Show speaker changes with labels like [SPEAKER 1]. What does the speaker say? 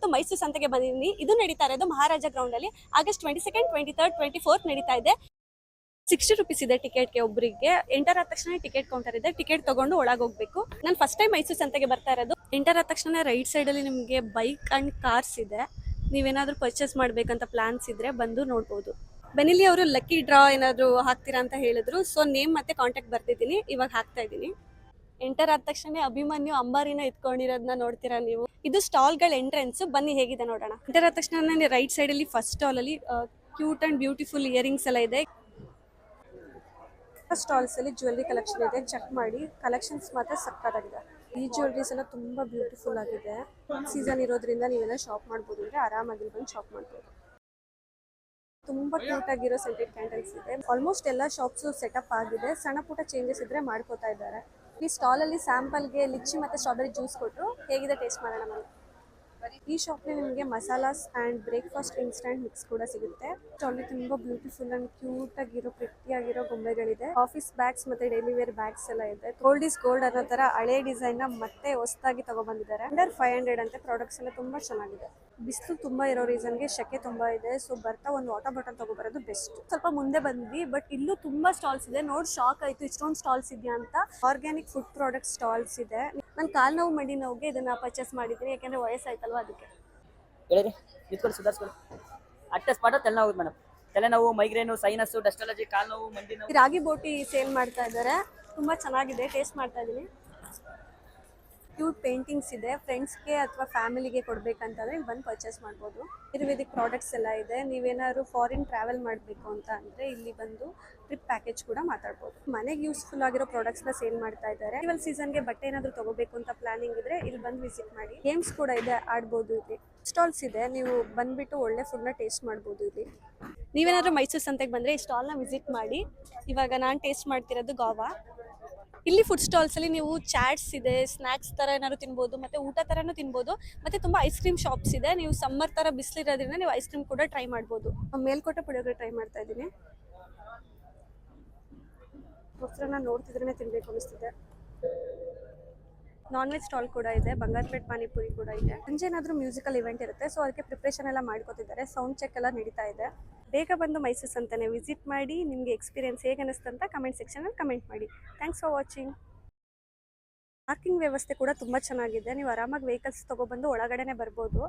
[SPEAKER 1] ಇವತ್ತು ಮೈಸೂರು ಸಂತೆಗೆ ಬಂದಿದ್ದೀನಿ. ಇದು ನಡೀತಾ ಇರೋದು ಮಹಾರಾಜ ಗ್ರೌಂಡ್ ಅಲ್ಲಿ. ಆಗಸ್ಟ್ 22, 23, 24 ನಡೀತಾ ಇದೆ. 60 ರೂಪೀಸ್ ಇದೆ ಟಿಕೆಟ್ಗೆ ಒಬ್ಬರಿಗೆ. ಎಂಟರ್ ಆದ ತಕ್ಷಣ ಟಿಕೆಟ್ ಕೌಂಟರ್ ಇದೆ. ಟಿಕೆಟ್ ತಗೊಂಡು ಒಳಗೆ ಹೋಗ್ಬೇಕು. ನಾನು ಫಸ್ಟ್ ಟೈಮ್ ಮೈಸೂರು ಸಂತೆಗೆ ಬರ್ತಾ ಇರೋದು. ಎಂಟರ್ ಆದ ತಕ್ಷಣ ರೈಟ್ ಸೈಡ್ ಅಲ್ಲಿ ನಿಮಗೆ ಬೈಕ್ ಅಂಡ್ ಕಾರ್ಸ್ ಇದೆ. ನೀವೇನಾದ್ರೂ ಪರ್ಚೇಸ್ ಮಾಡ್ಬೇಕಂತ ಪ್ಲಾನ್ಸ್ ಇದ್ರೆ ಬಂದು ನೋಡ್ಬೋದು. ಬೆನಿಲಿ ಅವರು ಲಕ್ಕಿ ಡ್ರಾ ಏನಾದ್ರು ಹಾಕ್ತೀರಾ ಅಂತ ಹೇಳಿದ್ರು. ಸೊ ನೇಮ್ ಮತ್ತೆ ಕಾಂಟ್ಯಾಕ್ಟ್ ಬರ್ತಿದ್ದೀನಿ, ಇವಾಗ ಹಾಕ್ತಾ ಇದ್ದೀನಿ. ಎಂಟರ್ ಆದ ತಕ್ಷಣ ಅಭಿಮನ್ಯು ಅಂಬಾರಿನ ಎತ್ಕೊಂಡಿರೋದನ್ನ ನೋಡ್ತೀರಾ ನೀವು. ಇದು ಸ್ಟಾಲ್ಗಳ ಎಂಟ್ರೆನ್ಸ್. ಬನ್ನಿ ಹೇಗಿದೆ ನೋಡೋಣ. ಎಂಟರ್ ಆದ ತಕ್ಷಣ ರೈಟ್ ಸೈಡ್ ಅಲ್ಲಿ ಫಸ್ಟ್ ಸ್ಟಾಲ್ ಅಲ್ಲಿ ಕ್ಯೂಟ್ ಅಂಡ್ ಬ್ಯೂಟಿಫುಲ್ ಇಯರಿಂಗ್ಸ್ ಎಲ್ಲ ಇದೆ. ಸ್ಟಾಲ್ಸ್ ಅಲ್ಲಿ ಜ್ಯುವೆಲ್ಲರಿ ಕಲೆಕ್ಷನ್ ಇದೆ, ಚೆಕ್ ಮಾಡಿ. ಕಲೆಕ್ಷನ್ಸ್ ಮಾತ್ರ ಸಕ್ಕತ್ತಾಗಿದೆ. ಈ ಜ್ಯುವೆಲ್ಲರೀಸ್ ಎಲ್ಲ ತುಂಬಾ ಬ್ಯೂಟಿಫುಲ್ ಆಗಿದೆ. ಸೀಸನ್ ಇರೋದ್ರಿಂದ ನೀವೆಲ್ಲ ಶಾಪ್ ಮಾಡ್ಬೋದು ಅಂದ್ರೆ ಆರಾಮಾಗಿ ಬಂದು ಶಾಪ್ ಮಾಡ್ಬೋದು. ತುಂಬಾ ಕ್ಯೂಟ್ ಆಗಿರೋ ಸೆಂಟೆಡ್ ಕ್ಯಾಂಡಲ್ಸ್ ಇದೆ. ಆಲ್ಮೋಸ್ಟ್ ಎಲ್ಲ ಶಾಪ್ಸ್ ಸೆಟಪ್ ಆಗಿದೆ. ಸಣ್ಣ ಪುಟ್ಟ ಚೇಂಜಸ್ ಇದ್ರೆ ಮಾಡ್ಕೋತಾ ಇದ್ದಾರೆ. ಈ ಸ್ಟಾಲ್ ಅಲ್ಲಿ ಸ್ಯಾಂಪಲ್ಗೆ ಲಿಚ್ಚಿ ಮತ್ತೆ ಸ್ಟ್ರಾಬೆರಿ ಜ್ಯೂಸ್ ಕೊಟ್ಟರು. ಹೇಗಿದೆ ಟೇಸ್ಟ್ ಮಾಡೋಣ ನಾವು. ಈ ಶಾಪ್ ನಿಮಗೆ masalas and breakfast instant mix ಕೂಡ ಸಿಗುತ್ತೆ. ಸ್ಟಾಲ್ ತುಂಬಾ ಬ್ಯೂಟಿಫುಲ್ ಅಂಡ್ ಕ್ಯೂಟ್ ಆಗಿರೋ ಪ್ರಿಟಿ ಆಗಿರೋ ಗೊಂಬೆಗಳಿದೆ. ಆಫೀಸ್ ಬ್ಯಾಗ್ಸ್ ಮತ್ತೆ ಡೈಲಿ ವೇರ್ ಬ್ಯಾಗ್ಸ್ ಎಲ್ಲ ಇದೆ. ಗೋಲ್ಡ್ ಇಸ್ ಗೋಲ್ಡ್ ಅನ್ನೋ ತರ ಹಳೆ ಡಿಸೈನ್ ನ ಮತ್ತೆ ಹೊಸದಾಗಿ ತಗೊಬಂದಿದ್ದಾರೆ. ಅಂಡರ್ 500 ಅಂತ ಪ್ರಾಡಕ್ಟ್ಸ್ ಎಲ್ಲ ತುಂಬಾ ಚೆನ್ನಾಗಿದೆ. ಬಿಸಿಲು ತುಂಬಾ ಇರೋ ರೀಸನ್ಗೆ ಶೆಕೆ ತುಂಬಾ ಇದೆ. ಸೊ ಬರ್ತಾ ಒಂದು ವಾಟರ್ ಬಾಟಲ್ ತಗೊಬರೋದು ಬೆಸ್ಟ್. ಸ್ವಲ್ಪ ಮುಂದೆ ಬಂದ್ವಿ, ಬಟ್ ಇಲ್ಲೂ ತುಂಬಾ ಸ್ಟಾಲ್ಸ್ ಇದೆ. ನೋಡಿ ಶಾಕ್ ಆಯ್ತು, ಇಷ್ಟೊಂದು ಸ್ಟಾಲ್ಸ್ ಇದೆಯಾ ಅಂತ. ಆರ್ಗ್ಯಾನಿಕ್ ಫುಡ್ ಪ್ರಾಡಕ್ಟ್ ಸ್ಟಾಲ್ಸ್ ಇದೆ. ನಾನು ಕಾಲ್ ನೋವು ಮಂಡಿ ನೋವಿಗೆ ಇದನ್ನ ಪರ್ಚೇಸ್ ಮಾಡಿದ್ದೀನಿ, ಯಾಕಂದ್ರೆ ವಯಸ್ಸಾಯ್ತಲ್ವಾ ಅದಕ್ಕೆ.
[SPEAKER 2] ಹೇಳಿರಿ ನಿಂತ್ಕೊಳ್ಳಿ, ಸುಧಾರಿಸ್ಕೊಳ್ಳಿ. ಅಟ್ಟೆ ಸ್ಪಾಟ್ ತಲೆನೋವು ಮೇಡಮ್. ತಲೆನೋವು, ಮೈಗ್ರೇನು, ಸೈನಸ್, ಡಸ್ಟ್ ಅಲರ್ಜಿ, ಕಾಲು ನೋವು, ಮಂಡಿ ನೋವು.
[SPEAKER 1] ರಾಗಿ ಬೋಟಿ ಸೇಲ್ ಮಾಡ್ತಾ ಇದ್ದಾರೆ. ತುಂಬಾ ಚೆನ್ನಾಗಿದೆ, ಟೇಸ್ಟ್ ಮಾಡ್ತಾ ಇದ್ದೀನಿ. ಕ್ಯೂಟ್ ಪೇಂಟಿಂಗ್ಸ್ ಇದೆ. ಫ್ರೆಂಡ್ಸ್ಗೆ ಅಥವಾ ಫ್ಯಾಮಿಲಿಗೆ ಕೊಡ್ಬೇಕಂತಂದ್ರೆ ಇಲ್ಲಿ ಬಂದು ಪರ್ಚೇಸ್ ಮಾಡ್ಬೋದು. ಆಯುರ್ವೇದಿಕ್ ಪ್ರಾಡಕ್ಟ್ಸ್ ಎಲ್ಲ ಇದೆ. ನೀವೇನಾದ್ರು ಫಾರಿನ್ ಟ್ರಾವೆಲ್ ಮಾಡಬೇಕು ಅಂತ ಅಂದರೆ ಇಲ್ಲಿ ಬಂದು ಟ್ರಿಪ್ ಪ್ಯಾಕೇಜ್ ಕೂಡ ಮಾತಾಡ್ಬೋದು. ಮನೆಗೆ ಯೂಸ್ಫುಲ್ ಆಗಿರೋ ಪ್ರಾಡಕ್ಟ್ಸ್ನ ಸೇಲ್ ಮಾಡ್ತಾ ಇದ್ದಾರೆ. ಫೆಸ್ಟಿವಲ್ ಸೀಸನ್ಗೆ ಬಟ್ಟೆ ಏನಾದರೂ ತಗೋಬೇಕು ಅಂತ ಪ್ಲಾನಿಂಗ್ ಇದ್ರೆ ಇಲ್ಲಿ ಬಂದು ವಿಸಿಟ್ ಮಾಡಿ. ಗೇಮ್ಸ್ ಕೂಡ ಇದೆ, ಆಡ್ಬೋದು. ಇಲ್ಲಿ ಸ್ಟಾಲ್ಸ್ ಇದೆ, ನೀವು ಬಂದ್ಬಿಟ್ಟು ಒಳ್ಳೆ ಫುಡ್ನ ಟೇಸ್ಟ್ ಮಾಡ್ಬೋದು. ಇಲ್ಲಿ ನೀವೇನಾದ್ರೂ ಮೈಸೂರು ಸಂತೆಗೆ ಬಂದರೆ ಈ ಸ್ಟಾಲ್ನ ವಿಸಿಟ್ ಮಾಡಿ. ಇವಾಗ ನಾನು ಟೇಸ್ಟ್ ಮಾಡ್ತಿರೋದು ಗಾವಾ. ಇಲ್ಲಿ ಫುಡ್ ಸ್ಟಾಲ್ಸ್ ಅಲ್ಲಿ ನೀವು ಚಾಟ್ಸ್ ಇದೆ, ಸ್ನಾಕ್ಸ್ ತರ ಏನಾದ್ರು ತಿನ್ಬೋದು, ಮತ್ತೆ ಊಟ ತರನು ತಿನ್ಬೋದು. ಮತ್ತೆ ತುಂಬಾ ಐಸ್ ಕ್ರೀಮ್ ಶಾಪ್ಸ್ ಇದೆ. ನೀವು ಸಮ್ಮರ್ ತರ ಬಿಸಿಲಿರೋದ್ರಿಂದ ನೀವು ಐಸ್ ಕ್ರೀಮ್ ಕೂಡ ಟ್ರೈ ಮಾಡ್ಬೋದು. ಮೇಲ್ಕೋಟೆ ಪುಳಿಯೋಗರೆ ಟ್ರೈ ಮಾಡ್ತಾ ಇದ್ದೀನಿ. ಮೊಸರನ್ನ ನೋಡ್ತಿದ್ರೇನೆ ತಿನ್ಬೇಕು ಅನಿಸ್ತಿದೆ. ನಾನ್ ವೆಜ್ ಸ್ಟಾಲ್ ಕೂಡ ಇದೆ. ಬಂಗಾರಪೇಟ್ ಪಾನಿಪುರಿ ಕೂಡ ಇದೆ. ಸಂಜೆ ಏನಾದರೂ ಮ್ಯೂಸಿಕಲ್ ಇವೆಂಟ್ ಇರುತ್ತೆ, ಸೊ ಅದಕ್ಕೆ ಪ್ರಿಪ್ರೇಷನ್ ಎಲ್ಲ ಮಾಡ್ಕೋತಿದ್ದಾರೆ. ಸೌಂಡ್ ಚೆಕ್ ಎಲ್ಲ ನಡೀತಾ ಇದೆ. ಬೇಗ ಬಂದು ಮೈಸೂರು ಸಂತೆನೆ ವಿಸಿಟ್ ಮಾಡಿ. ನಿಮಗೆ ಎಕ್ಸ್ಪೀರಿಯನ್ಸ್ ಹೇಗೆ ಅನಿಸ್ತು ಅಂತ ಕಮೆಂಟ್ ಸೆಕ್ಷನಲ್ಲಿ ಕಮೆಂಟ್ ಮಾಡಿ. Thanks for watching. ಪಾರ್ಕಿಂಗ್ ವ್ಯವಸ್ಥೆ ಕೂಡ ತುಂಬ ಚೆನ್ನಾಗಿದೆ. ನೀವು ಆರಾಮಾಗಿ ವೆಹಿಕಲ್ಸ್ ತೊಗೊಬಂದು ಒಳಗಡೆನೆ ಬರ್ಬೋದು.